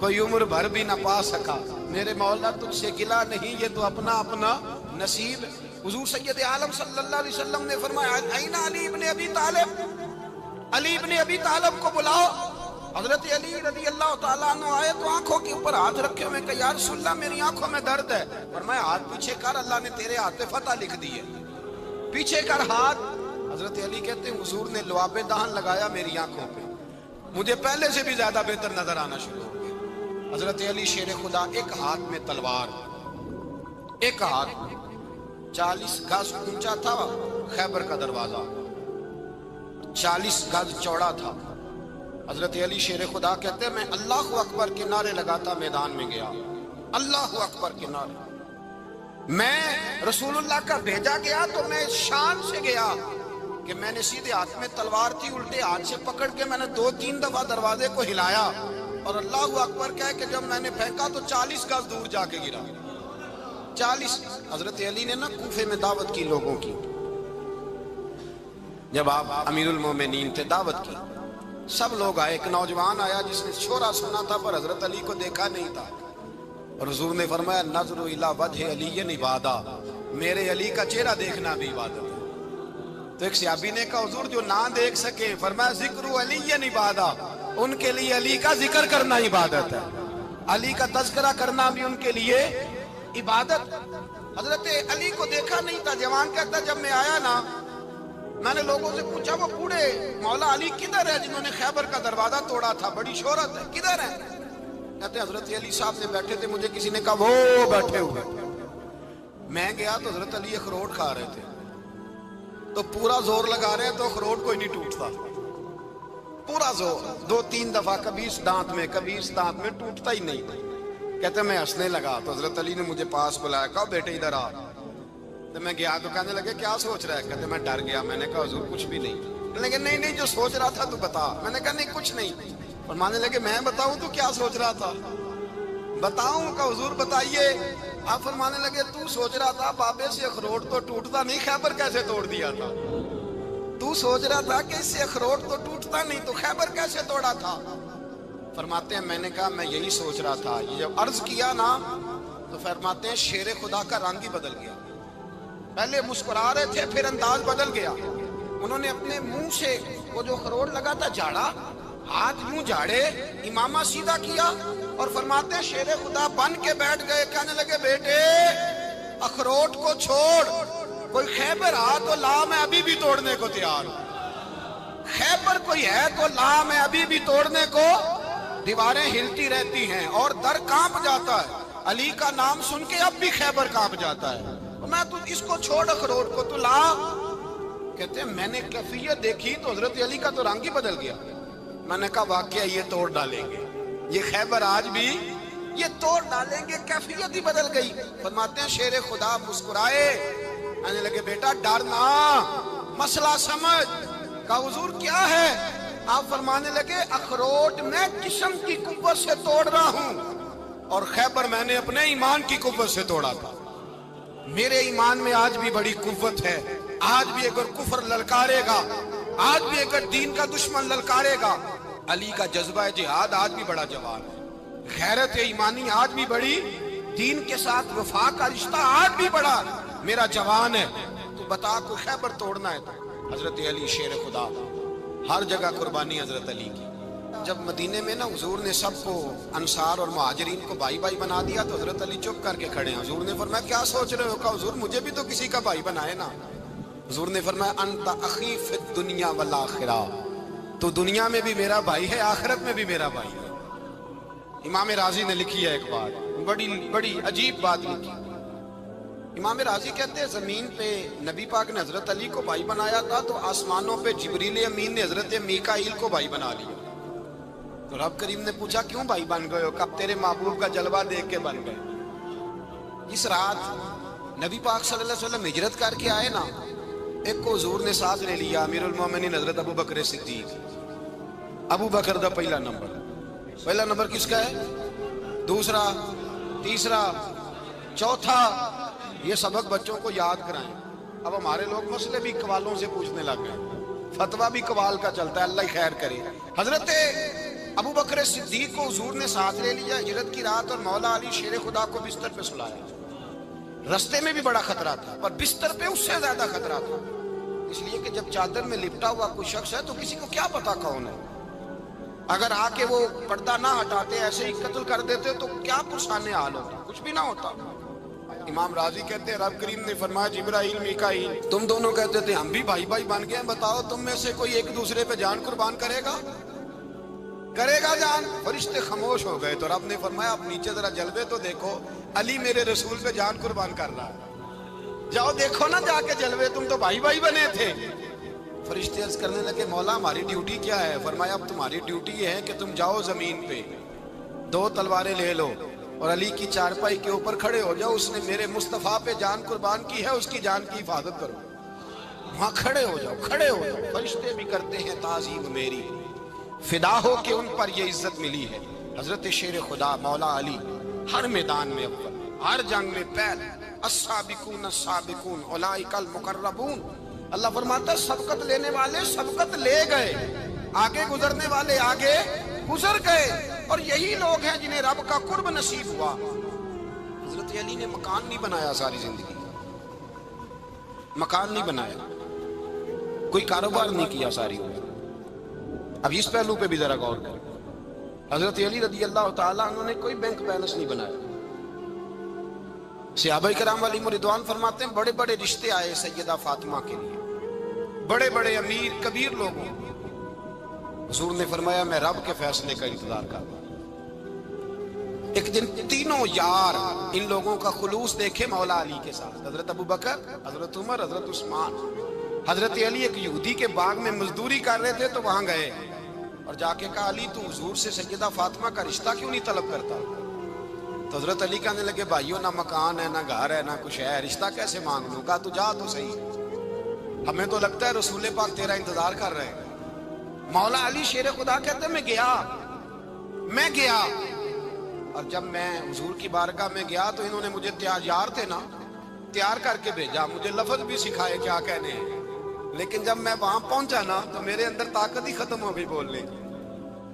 کوئی عمر بھر بھی نہ پا سکا، میرے مولا تجھ سے گلہ نہیں، یہ تو اپنا اپنا نصیب ہے۔ حضور سید عالم صلی اللہ علیہ وسلم نے فرمایا این علی ابن ابی طالب، علی ابن ابی طالب کو بلاؤ۔ حضرت علی رضی اللہ تعالیٰ عنہ آئے تو آنکھوں کے اوپر ہاتھ رکھے ہوئے کہ یا رسول اللہ میری آنکھوں میں درد ہے۔ فرمایا ہاتھ پیچھے کر، اللہ نے تیرے ہاتھ پہ فتح لکھ دی ہے، پیچھے کر ہاتھ۔ حضرت علی کہتے ہیں حضور نے لعاب دہن لگایا میری آنکھوں پہ، مجھے پہلے سے بھی زیادہ بہتر نظر آنا شروع ہو گیا۔ حضرت علی شیر خدا، ایک ہاتھ میں تلوار، ایک ہاتھ 40 گز اونچا تھا خیبر کا دروازہ، 40 گز چوڑا تھا۔ حضرت علی شیر خدا کہتے ہیں میں اللہ اکبر کے نعرے لگاتا میدان میں گیا، اللہ اکبر کے نعرے۔ میں رسول اللہ کا بھیجا گیا تو میں شان سے گیا کہ میں نے سیدھے ہاتھ میں تلوار تھی، الٹے ہاتھ سے پکڑ کے میں نے 2-3 دفعہ دروازے کو ہلایا اور اللہ اکبر کہہ کہ جب میں نے پھینکا تو 40 گز دور جا کے گرا۔ 40۔ حضرت علی نے نا کوفے میں دعوت کی لوگوں کی، جب آپ امیر المومنین تھے، دعوت کی، سب لوگ آئے۔ ایک نوجوان آیا جس نے شورا سنا تھا پر حضرت علی کو دیکھا نہیں تھا، اور حضور نے فرمایا نظر الی وجہ علی عبادہ، میرے علی کا چہرہ دیکھنا بھی عبادت ہے۔ تو ایک صحابی نے کہا حضور جو نہ دیکھ سکے، فرمایا ذکر علی عبادہ، ان کے لیے علی کا ذکر کرنا عبادت ہے، علی کا تذکرہ کرنا بھی ان کے لیے عبادت۔ حضرت علی کو دیکھا نہیں تھا۔ جوان کہتا جب میں آیا نا، میں نے لوگوں سے پوچھا وہ بوڑھے مولا علی کدھر ہے جنہوں نے خیبر کا دروازہ توڑا تھا، بڑی شہرت ہے، کدھر ہے؟ کہتے ہیں حضرت علی صاحب نے بیٹھے تھے، مجھے کسی نے کہا وہ بیٹھے ہوئے۔ میں گیا تو حضرت علی اخروٹ کھا رہے تھے، تو پورا زور لگا رہے ہیں تو اخروٹ کوئی نہیں ٹوٹتا، پورا زور 2-3 دفعہ، کبھی اس دانت میں کبھی اس دانت میں، ٹوٹتا ہی نہیں۔ کہتے ہیں میں ہنسنے لگا تو حضرت علی نے مجھے پاس بلایا، کہا بیٹے ادھر آ۔ تو میں گیا تو کہنے لگے کیا سوچ رہا ہے؟ کہتے میں ڈر گیا، میں نے کہا حضور کچھ بھی نہیں۔ لیکن نہیں جو سوچ رہا تھا تو بتا۔ میں نے کہا نہیں کچھ نہیں۔ فرمانے لگے میں بتاؤں تو کیا سوچ رہا تھا؟ بتاؤں؟ کہ حضور بتائیے۔ آپ فرمانے لگے تو سوچ رہا تھا بابے سے اخروٹ تو ٹوٹتا نہیں، خیبر کیسے توڑ دیا تھا؟ تو سوچ رہا تھا کہ اس سے اخروٹ تو ٹوٹتا نہیں تو خیبر کیسے توڑا تھا؟ فرماتے ہیں میں نے کہا میں یہی سوچ رہا تھا۔ یہ جب عرض کیا نا تو فرماتے ہیں شیر خدا کا رنگ ہی بدل گیا، پہلے مسکرا رہے تھے پھر انداز بدل گیا۔ انہوں نے اپنے منہ سے وہ جو خروٹ لگا تھا جھاڑا، ہاتھ یوں جھاڑے، امامہ سیدھا کیا اور فرماتے ہیں شیر خدا بن کے بیٹھ گئے۔ کہنے لگے بیٹے اخروٹ کو چھوڑ، کوئی خیبر آ تو لا، میں ابھی بھی توڑنے کو تیار ہوں۔ خیبر کوئی ہے تو لا، میں ابھی بھی توڑنے کو۔ دیواریں ہلتی رہتی ہیں اور در کانپ جاتا ہے، علی کا نام سن کے اب بھی خیبر کانپ جاتا ہے۔ میں تو اس کو چھوڑ اخروٹ کو تو لا۔ کہتے ہیں میں نے کیفیت دیکھی تو حضرت علی کا تو رنگ ہی بدل گیا۔ میں نے کہا واقعہ یہ توڑ ڈالیں گے، یہ خیبر آج بھی یہ توڑ ڈالیں گے، کیفیت ہی بدل گئی۔ فرماتے ہیں شیر خدا مسکرائے، کہنے لگے بیٹا ڈرنا، مسئلہ سمجھ۔ کہا حضور کیا ہے؟ آپ فرمانے لگے اخروٹ میں جسم کی قوت سے توڑ رہا ہوں اور خیبر میں نے اپنے ایمان کی قوت سے توڑا تھا۔ میرے ایمان میں آج بھی بڑی قوت ہے، آج بھی اگر کفر للکارے گا، آج بھی اگر دین کا دشمن للکارے گا، علی کا جذبہ جہاد آج بھی بڑا جوان ہے، غیرت ایمانی آج بھی بڑی، دین کے ساتھ وفا کا رشتہ آج بھی بڑا میرا جوان ہے۔ تو بتا کو خیبر توڑنا ہے تو حضرت علی شیر خدا، ہر جگہ قربانی حضرت علی کی۔ جب مدینے میں نا حضور نے سب کو انصار اور مہاجرین کو بھائی بھائی بنا دیا تو حضرت علی چپ کر کے کھڑے ہیں۔ حضور نے فرمایا کیا سوچ رہے ہو؟ کہا حضور مجھے بھی تو کسی کا بھائی بنائے نا۔ حضور نے فرمایا انت اخی فی الدنیا والآخرہ، تو دنیا میں بھی میرا بھائی ہے، آخرت میں بھی میرا بھائی ہے۔ امام راضی نے لکھی ہے ایک بات، بڑی عجیب بات لکھی۔ امام راضی کہتے ہیں زمین پہ نبی پاک نے حضرت علی کو بھائی بنایا تھا تو آسمانوں پہ جبریل امین نے حضرت میکائیل کو بھائی بنا لیا۔ تو رب کریم نے پوچھا کیوں بھائی بن گئے ہو؟ کب تیرے محبوب کا جلوہ دیکھ کے بن گئے۔ اس رات نبی پاک صلی اللہ علیہ وسلم ہجرت کر کے آئے نا، ایک کو حضور نے ساتھ لے لیا، امیر المومنین حضرت ابو بکر صدیق۔ ابو بکر دا پہلا نمبر کس کا ہے؟ دوسرا، تیسرا، چوتھا۔ یہ سبق بچوں کو یاد کرائیں۔ اب ہمارے لوگ مسئلے بھی قوالوں سے پوچھنے لگ گئے، فتویٰ بھی قوال کا چلتا ہے، اللہ ہی خیر کرے۔ حضرت ابو بکر صدیق کو حضور نے ساتھ لے لیا ہجرت کی رات، اور مولا علی شیر خدا کو بستر پہ سلایا۔ رستے میں بھی بڑا خطرہ تھا پر بستر پہ اس سے زیادہ خطرہ تھا، اس لیے کہ جب چادر میں لپٹا ہوا کوئی شخص ہے تو کسی کو کیا پتا کون ہے، اگر آ کے وہ پردہ نہ ہٹاتے ایسے ہی قتل کر دیتے تو کیا پرسانے حال ہوتا، کچھ بھی نہ ہوتا۔ امام راضی کہتے ہیں رب کریم نے فرمایا جبرائیل میکائیل تم دونوں کہتے تھے ہم بھی بھائی بھائی بن گئے ہیں، بتاؤ تم میں سے کوئی ایک دوسرے پہ جان قربان کرے گا؟ کرے گا جان؟ فرشتے خاموش ہو گئے تو رب نے فرمایا اب نیچے ذرا جلوے تو دیکھو، علی میرے رسول پہ جان قربان کر رہا ہے، جاؤ دیکھو نا جا کے جلوے، تم تو بھائی بھائی بنے تھے۔ فرشتے عرض کرنے لگے مولا ہماری ڈیوٹی کیا ہے؟ فرمایا اب تمہاری ڈیوٹی یہ ہے کہ تم جاؤ زمین پہ، 2 تلواریں لے لو اور علی کی چارپائی کے اوپر کھڑے ہو جاؤ، اس نے میرے مصطفیٰ پہ جان قربان کی ہے، اس کی جان کی حفاظت کرو۔ وہاں کھڑے ہو جاؤ، کھڑے ہو جاؤ۔ فرشتے بھی کرتے ہیں تعظیم میری، فدا ہو کہ ان پر یہ عزت ملی ہے۔ حضرت شیر خدا مولا علی ہر میدان میں اول، ہر جنگ میں پہل، السابقون السابقون اولئک المقربون۔ اللہ فرماتا ہے سبقت لینے والے سبقت لے گئے، آگے گزرنے والے آگے گزر گئے، اور یہی لوگ ہیں جنہیں رب کا قرب نصیب ہوا۔ حضرت علی نے مکان نہیں بنایا ساری زندگی، مکان نہیں بنایا، کوئی کاروبار نہیں کیا ساری عمر۔ اب اس پہلو پہ بھی ذرا غور کریں، حضرت علی رضی اللہ تعالیٰ عنہ نے کوئی بینک بیلنس نہیں بنایا۔ صحابہ کرام علیہم رضوان فرماتے ہیں بڑے بڑے رشتے آئے سیدہ فاطمہ کے لیے، بڑے بڑے امیر کبیر لوگوں، حضور نے فرمایا میں رب کے فیصلے کا انتظار کر رہا ہوں۔ ایک دن تینوں یار ان لوگوں کا خلوص دیکھے مولا علی کے ساتھ، حضرت ابو بکر، حضرت عمر، حضرت عثمان۔ حضرت علی ایک یہودی کے باغ میں مزدوری کر رہے تھے تو وہاں گئے اور جا کے کہا علی تو حضور سے سیدہ فاطمہ کا رشتہ کیوں نہیں طلب کرتا؟ تو حضرت علی کہنے لگے بھائیو نہ مکان ہے، نہ گھر ہے، نہ کچھ ہے، رشتہ کیسے مانگ لوں؟ کہا تو جا تو صحیح، ہمیں تو لگتا ہے رسول پاک تیرا انتظار کر رہے ہیں۔ مولا علی شیر خدا کہتے ہیں میں گیا اور جب میں حضور کی بارگاہ میں گیا تو انہوں نے مجھے یار تھے نا، تیار کر کے بھیجا، مجھے لفظ بھی سکھائے کیا کہنے ہیں، لیکن جب میں وہاں پہنچا نا تو میرے اندر طاقت ہی ختم ہو گئی بولنے کی۔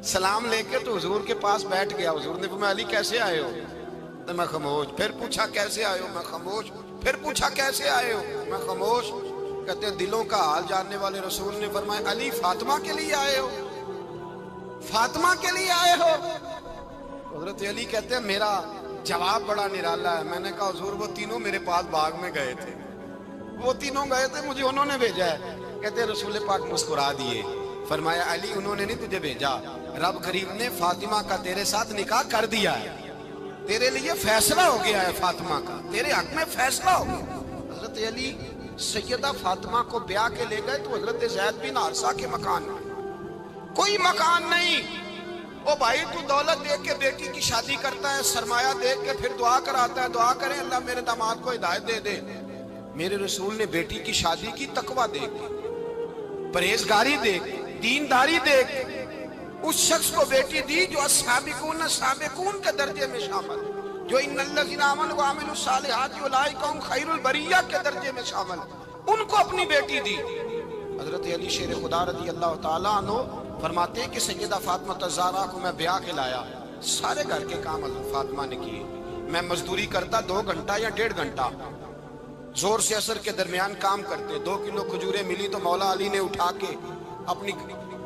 سلام لے کے تو حضور کے پاس بیٹھ گیا، حضور نے فرمایا علی کیسے آئے ہو؟ تو میں خاموش، پھر پوچھا کیسے آئے ہو؟ میں خاموش، پھر پوچھا کیسے آئے ہو؟ میں خاموش۔ کہتے ہیں دلوں کا حال جاننے والے رسول نے فرمایا علی فاطمہ کے لیے آئے ہو؟ فاطمہ کے لیے آئے ہو؟ حضرت علی کہتے ہیں میرا جواب بڑا نرالا ہے، میں نے کہا حضور وہ تینوں میرے پاس باغ میں گئے تھے، وہ تینوں گئے تھے، مجھے انہوں نے بھیجا ہے۔ کہتے ہیں رسول پاک مسکرا دیے، فرمایا علی انہوں نے نہیں تجھے بھیجا، رب کریم نے فاطمہ کا تیرے ساتھ نکاح کر دیا ہے، تیرے لیے فیصلہ ہو گیا ہے فاطمہ کا، تیرے حق میں فیصلہ ہو گیا۔ حضرت علی سیدہ فاطمہ کو بیاہ کے لے گئے تو حضرت زید بن حارثہ کے مکان میں کوئی مکان نہیں۔ او بھائی تو دولت دیکھ کے بیٹی کی شادی کرتا ہے، سرمایہ دیکھ کے پھر دعا کراتا ہے، دعا کریں اللہ میرے داماد کو ہدایت دے دے۔ میرے رسول نے بیٹی کی شادی کی تقوی دیکھ کے، پرہیزگاری دیکھ کے، دینداری دیکھ کے، اس شخص کو بیٹی دی جو السابقون السابقون کے درجے میں شامل، جو ان الذین آمنوا وعملوا الصالحات اولئک هم خیر البریہ کے درجے میں شامل، ان کو اپنی بیٹی دی۔ حضرت علی شیر خدا رضی اللہ تعالیٰ عنہ فرماتے ہیں کہ سیدہ فاطمہ الزہرا کو میں بیاہ کے لایا، سارے گھر کے کام حضرت فاطمہ نے کیے، میں مزدوری کرتا 2 گھنٹہ یا 1.5 گھنٹہ، زور سے اثر کے درمیان کام کرتے، 2 کلو کھجوریں ملی تو مولا علی نے اٹھا کے اپنی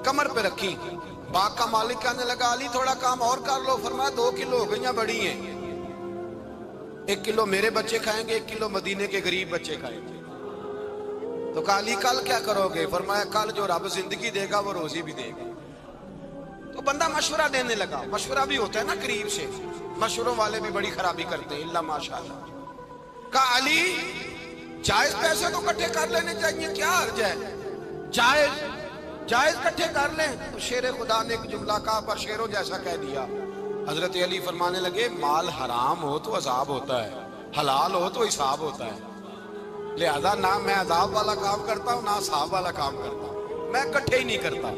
کمر پہ رکھی۔ باغ کا مالک کہنے لگا علی تھوڑا کام اور کر لو، فرمایا 2 کلو ہو گئیں بڑی ہیں، 1 کلو میرے بچے کھائیں گے، 1 کلو مدینے کے غریب بچے کھائیں گے۔ تو کہا علی کل کیا کرو گے؟ فرمایا کل جو رب زندگی دے گا وہ روزی بھی دے گا۔ تو بندہ مشورہ دینے لگا، مشورہ بھی ہوتا ہے نا قریب سے، مشوروں والے بھی بڑی خرابی کرتے ہیں اللہ ماشاءاللہ۔ کہا علی جائز پیسے تو کٹھے کر لینے چاہیے، کیا حرج ہے، جائز کٹھے کر لیں۔ تو شیر خدا نے ایک جملہ کہا پر شیروں جیسا کہہ دیا۔ حضرت علی فرمانے لگے مال حرام ہو تو عذاب ہوتا ہے، حلال ہو تو حساب ہوتا ہے، لہذا نہ میں عذاب والا کام کرتا ہوں نہ حساب والا کام کرتا ہوں، میں کٹھے ہی نہیں کرتا،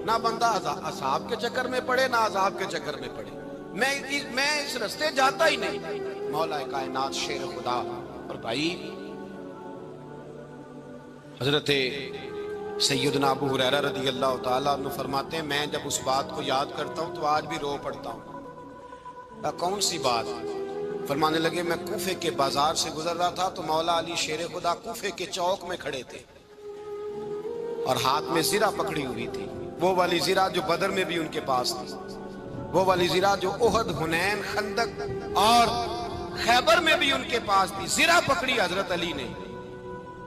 نہ بندہ حساب کے چکر میں پڑے نہ عذاب کے چکر میں پڑے، میں اس رستے جاتا ہی نہیں۔ مولا کائنات شیر خدا۔ اور بھائی حضرت سیدنا ابو ہریرہ رضی اللہ تعالیٰ عنہ فرماتے ہیں میں جب اس بات کو یاد کرتا ہوں تو آج بھی رو پڑتا ہوں۔ کون سی بات؟ فرمانے لگے میں کوفے کے بازار سے گزر رہا تھا تو مولا علی شیر خدا کوفے کے چوک میں کھڑے تھے اور ہاتھ میں زرہ پکڑی ہوئی تھی، وہ والی زرہ جو بدر میں بھی ان کے پاس تھی، وہ والی زرہ جو احد، حنین، خندق اور خیبر میں بھی ان کے پاس تھی، زرہ پکڑی حضرت علی نے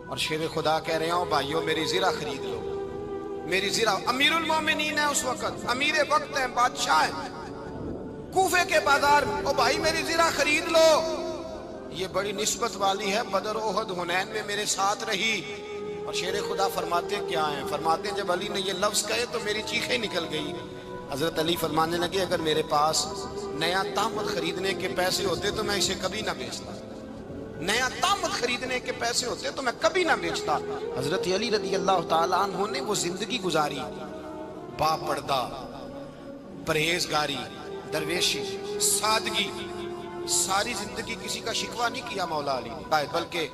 اور شیر خدا کہہ رہے ہوں بھائیوں میری زرہ خرید لو، میری زرہ امیر المومنین ہے اس وقت، امیر وقت ہیں، بادشاہ ہیں، کوفے کے بازار میں، او بھائی میری زرہ خرید لو، یہ بڑی نسبت والی ہے، بدر احد حنین میں میرے ساتھ رہی۔ اور شیر خدا فرماتے کیا ہیں؟ فرماتے ہیں جب علی نے یہ لفظ کہے تو میری چیخیں نکل گئی۔ حضرت علی فرمانے لگے اگر میرے پاس نیا تامت خریدنے کے پیسے ہوتے تو میں اسے کبھی نہ بیچتا، نیا تامت خریدنے کے پیسے ہوتے تو میں کبھی نہ بیچتا۔ حضرت علی رضی اللہ تعالیٰ عنہ نے وہ زندگی گزاری، با پردہ، پرہیزگاری، درویشی، سادگی، ساری زندگی کسی کا شکوہ نہیں کیا مولا علی نے، بلکہ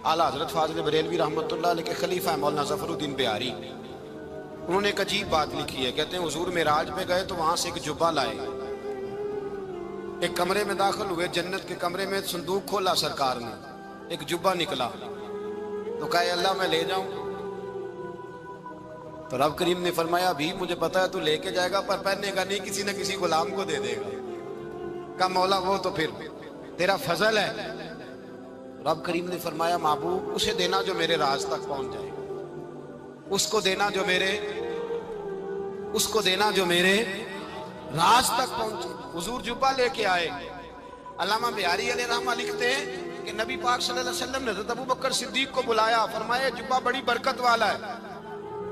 اعلیٰ حضرت فاضل بریلوی رحمۃ اللہ علیہ کے خلیفہ مولانا ظفر الدین بہاری، انہوں نے ایک عجیب بات لکھی ہے، کہتے ہیں حضور معراج پہ گئے تو وہاں سے ایک جبہ لائے، ایک کمرے میں داخل ہوئے، جنت کے کمرے میں صندوق کھولا سرکار نے، ایک جبہ نکلا تو کہا اللہ میں لے جاؤں؟ تو رب کریم نے فرمایا بھی مجھے پتا ہے تو لے کے جائے گا پر پہننے کا نہیں، کسی نہ کسی غلام کو دے دے گا۔ کہا مولا وہ تو پھر تیرا فضل ہے۔ رب کریم نے فرمایا محبوب اسے دینا جو میرے راز تک پہنچ جائے، اس کو دینا جو میرے راز تک پہنچے۔ حضور جبہ لے کے آئے۔ علامہ بہاری علیہ رحمہ لکھتے ہیں کہ نبی پاک صلی اللہ علیہ وسلم نے حضرت ابوبکر صدیق کو بلایا، فرمایا جبہ بڑی برکت والا ہے،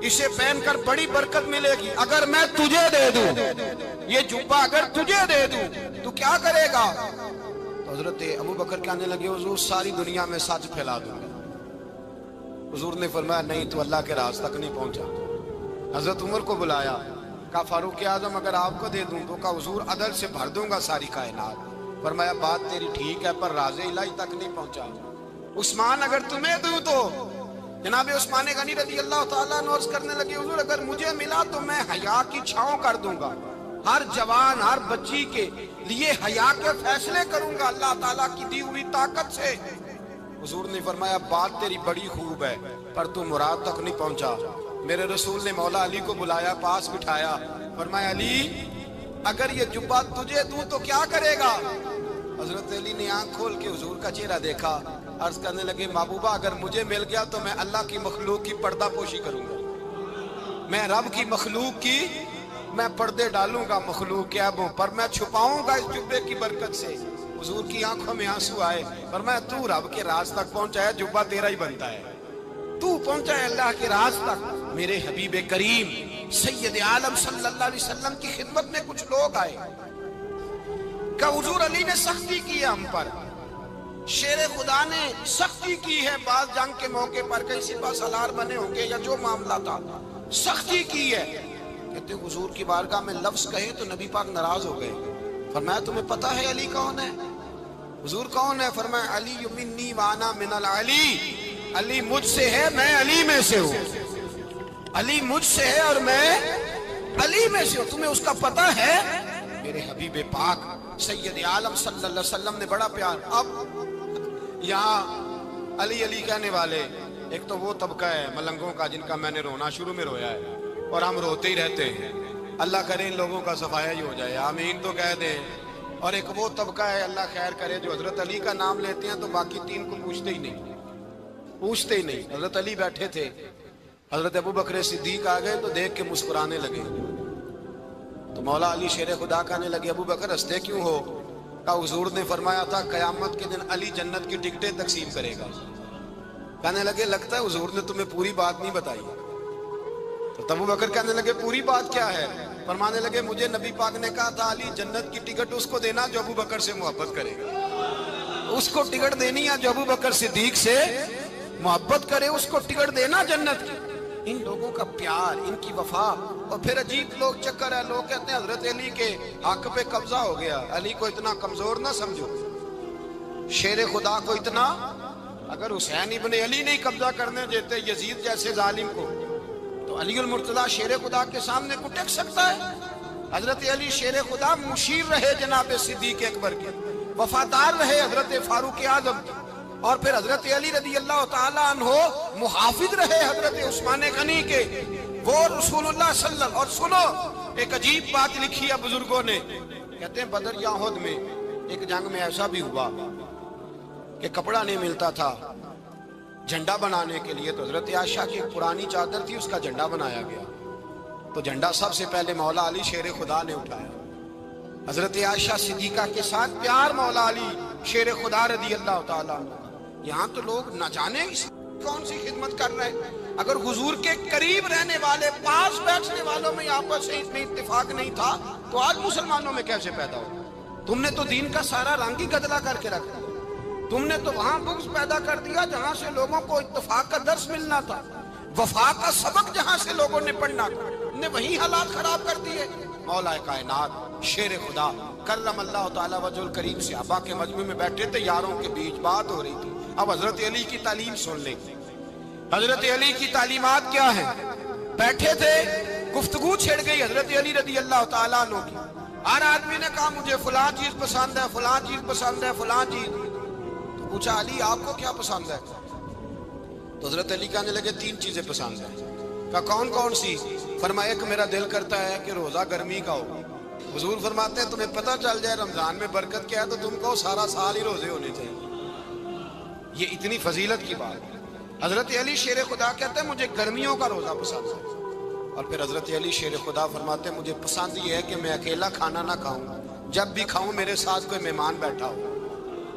اسے پہن کر بڑی برکت ملے گی، اگر میں تجھے دے دوں یہ جبہ، اگر تجھے دے دوں تو کیا کرے گا؟ تو حضرت ابوبکر کہنے لگے حضور ساری دنیا میں سچ پھیلا دوں گا۔ حضور نے فرمایا نہیں تو اللہ کے راز تک نہیں پہنچا۔ حضرت عمر کو بلایا، کہا فاروق اعظم اگر آپ کو دے دوں تو کہا حضور عدل سے بھر دوں گا ساری کائنات۔ فرمایا بات تیری ٹھیک ہے پر راز الہی تک نہیں پہنچا۔ عثمان اگر تمہیں دوں تو جناب عثمان غنی رضی اللہ تعالیٰ عنہ عرض کرنے لگے حضور اگر مجھے ملا تو میں حیا کی چھاؤں کر دوں گا، ہر جوان ہر بچی کے لیے حیا کے فیصلے کروں گا اللہ تعالیٰ کی دی ہوئی طاقت سے۔ حضور نے فرمایا بات تیری بڑی خوب ہے پر تو مراد تک نہیں پہنچا۔ میرے رسول نے مولا علی کو بلایا، پاس بٹھایا، فرمایا علی اگر یہ جبہ تجھے دوں تو کیا کرے گا؟ حضرت علی نے آنکھ کھول کے حضور کا چہرہ دیکھا، عرض کرنے لگے محبوبہ اگر مجھے مل گیا تو میں اللہ کی مخلوق کی پردہ پوشی کروں گا، میں رب کی مخلوق کی میں پردے ڈالوں گا مخلوق کے عیبوں پر، میں چھپاؤں گا اس جبے کی برکت سے۔ حضور کی آنکھوں میں آنسو آئے، فرمایا تو رب کے راز تک پہنچا ہے، جبہ تیرا ہی بنتا ہے، تو پہنچا ہے اللہ کے راز تک۔ میرے حبیب کریم سید عالم صلی اللہ علیہ وسلم کی خدمت میں کچھ لوگ آئے کہ حضور علی نے سختی کی ہے ہم پر، شیر خدا نے سختی کی ہے، بعض جنگ کے موقع پر کئی سپہ سالار بنے ہوں گے یا جو معاملہ تھا سختی کی ہے۔ کہتے حضور کی بارگاہ میں لفظ کہے تو نبی پاک ناراض ہو گئے۔ فرمایا تمہیں پتا ہے علی کون ہے؟ حضور کون ہے؟ فرمایا علی منی وانا من العلی، علی مجھ سے ہے میں علی میں سے ہوں، علی مجھ سے ہے اور میں علی میں سے ہوں، تمہیں اس کا پتہ ہے؟ میرے حبیب پاک سید عالم صلی اللہ علیہ وسلم نے بڑا پیار۔ اب یہاں علی علی کہنے والے ایک تو وہ طبقہ ہے ملنگوں کا جن کا میں نے رونا شروع میں رویا ہے اور ہم روتے ہی رہتے ہیں، اللہ کرے ان لوگوں کا صفایا ہی ہو جائے، آمین تو کہہ دیں۔ اور ایک وہ طبقہ ہے اللہ خیر کرے جو حضرت علی کا نام لیتے ہیں تو باقی تین کو پوچھتے ہی نہیں۔ حضرت علی بیٹھے تھے، حضرت ابوبکر صدیق آ گئے تو دیکھ کے مسکرانے لگے، تو مولا علی شیر خدا کہنے لگے ابوبکر ہنستے کیوں ہو؟ کہا حضور نے فرمایا تھا قیامت کے دن علی جنت کی ٹکٹیں تقسیم کرے گا۔ کہنے لگے لگتا ہے حضور نے تمہیں پوری بات نہیں بتائی۔ تو ابوبکر کہنے لگے پوری بات کیا ہے؟ فرمانے لگے مجھے نبی پاک نے کہا تھا علی جنت کی ٹکٹ اس کو دینا جو ابوبکر سے محبت کرے گا، اس کو ٹکٹ دینی ہے جو ابوبکر صدیق سے محبت کرے، اس کو ٹکٹ دینا جنت کی۔ ان لوگوں کا پیار، ان کی وفا۔ اور پھر عجیب لوگ چکر ہے، لوگ کہتے ہیں حضرت علی کے حق پہ قبضہ ہو گیا، علی کو اتنا کمزور نہ سمجھو، شیر خدا کو اتنا، اگر حسین ابن علی نہیں قبضہ کرنے دیتے یزید جیسے ظالم کو تو علی المرتضیٰ شیر خدا کے سامنے کو ٹک سکتا ہے؟ حضرت علی شیر خدا مشیر رہے جناب صدیق اکبر کے، وفادار رہے حضرت فاروق اعظم کے، اور پھر حضرت علی رضی اللہ تعالیٰ عنہ محافظ رہے حضرت عثمان غنی کے، وہ رسول اللہ صلی اللہ علیہ وسلم۔ اور سنو ایک عجیب بات لکھی ہے بزرگوں نے، کہتے ہیں بدر یا احد میں ایک جنگ میں ایسا بھی ہوا کہ کپڑا نہیں ملتا تھا جھنڈا بنانے کے لیے، تو حضرت عائشہ کی ایک پرانی چادر تھی اس کا جھنڈا بنایا گیا۔ تو جھنڈا سب سے پہلے مولا علی شیر خدا نے اٹھایا. حضرت عائشہ صدیقہ کے ساتھ پیار مولا علی شیر خدا رضی اللہ تعالیٰ عنہ. یہاں تو لوگ نہ جانے کون سی خدمت کر رہے ہیں. اگر حضور کے قریب رہنے والے پاس بیٹھنے والوں میں آپس سے اتنے اتفاق نہیں تھا تو آج مسلمانوں میں کیسے پیدا ہو؟ تم نے تو دین کا سارا رنگ ہی گدلا کر کے رکھ دیا. تم نے تو وہاں بغض پیدا کر دیا جہاں سے لوگوں کو اتفاق کا درس ملنا تھا, وفا کا سبق جہاں سے لوگوں نے پڑھنا تھا, نے وہی حالات خراب کر دیے. مولا کائنات شیر خدا کرم اللہ تعالیٰ وجہ الکریم صحابہ کے مجمع میں بیٹھے تھے, یاروں کے بیچ بات ہو رہی تھی. اب حضرت علی کی تعلیم سن لیں. حضرت علی کی تعلیمات کیا ہیں؟ بیٹھے تھے, گفتگو چھڑ گئی حضرت علی رضی اللہ تعالیٰ عنہ کی. ہر آدمی نے کہا مجھے فلاں چیز پسند ہے, فلاں چیز پسند ہے, فلاں چیز. تو پوچھا علی آپ کو کیا پسند ہے؟ تو حضرت علی کہنے لگے 3 چیزیں پسند ہیں. کہا کون کون سی؟ فرمایا کہ میرا دل کرتا ہے کہ روزہ گرمی کا ہو. حضور فرماتے ہیں تمہیں پتہ چل جائے رمضان میں برکت کیا ہے تو تم کو سارا سال ہی روزے ہونے چاہیے. یہ اتنی فضیلت کی بات. حضرت علی شیر خدا کہتے ہیں مجھے گرمیوں کا روزہ پسند ہے. اور پھر حضرت علی شیر خدا فرماتے ہیں مجھے پسند یہ ہے کہ میں اکیلا کھانا نہ کھاؤں, جب بھی کھاؤں میرے ساتھ کوئی مہمان بیٹھا ہو.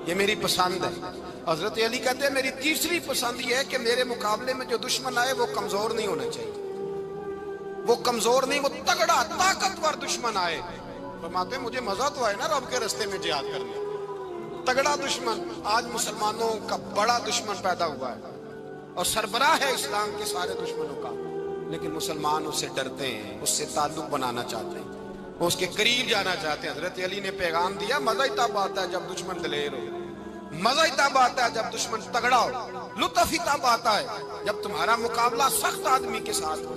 یہ میری پسند ہے. حضرت علی کہتے ہیں میری تیسری پسند یہ ہے کہ میرے مقابلے میں جو دشمن آئے وہ کمزور نہیں ہونا چاہیے. وہ کمزور نہیں, وہ تگڑا طاقتور دشمن آئے. فرماتے ہیں مجھے مزہ تو آئے نا رب کے رستے میں جہاد کرنے. تگڑا دشمن. آج مسلمانوں کا بڑا دشمن پیدا ہوا ہے اور سربراہ ہے اسلام کے سارے دشمنوں کا, لیکن مسلمان اس سے ڈرتے ہیں, اس سے تعلق بنانا چاہتے ہیں, وہ اس کے قریب جانا چاہتے ہیں. حضرت علی نے پیغام دیا مزہ ہی تب آتا ہے جب دشمن دلیر ہو, مزہ ہی تب آتا ہے جب دشمن تگڑا ہو, لطف ہی تب آتا ہے جب تمہارا مقابلہ سخت آدمی کے ساتھ ہو.